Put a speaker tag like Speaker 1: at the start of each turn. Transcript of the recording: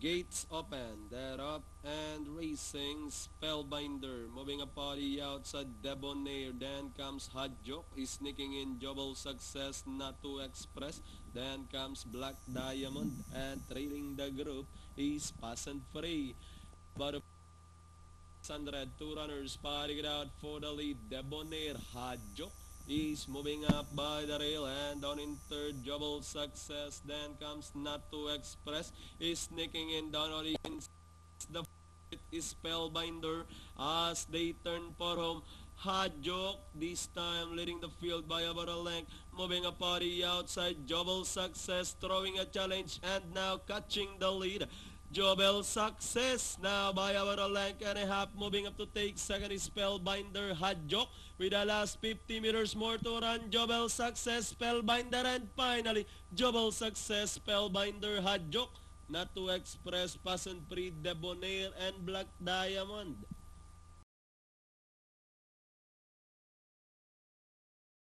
Speaker 1: Gates open, they're up and racing. Spellbinder moving a party outside Debonair. Then comes Hot Joke, is sneaking in Jobble Success, not to express. Then comes Black Diamond and trailing the group is Pass and Free. But 600, two runners fighting it out for the lead. Debonair, Hot Joke is moving up by the rail and down in third. Jobble Success. Then comes Not to Express is sneaking in down on the inside. The is Spellbinder as they turn for home. Hot Joke this time leading the field by about a length. Moving a party outside. Jobble Success throwing a challenge and now catching the lead. Jobel Success now by about a length and a half, moving up to take second is Spellbinder. Hot Joke with the last 50 meters more to run. Jobel Success, Spellbinder, and finally Jobel Success, Spellbinder, Hot Joke, Not to Express, Pass and Free, Debonair, and Black Diamond.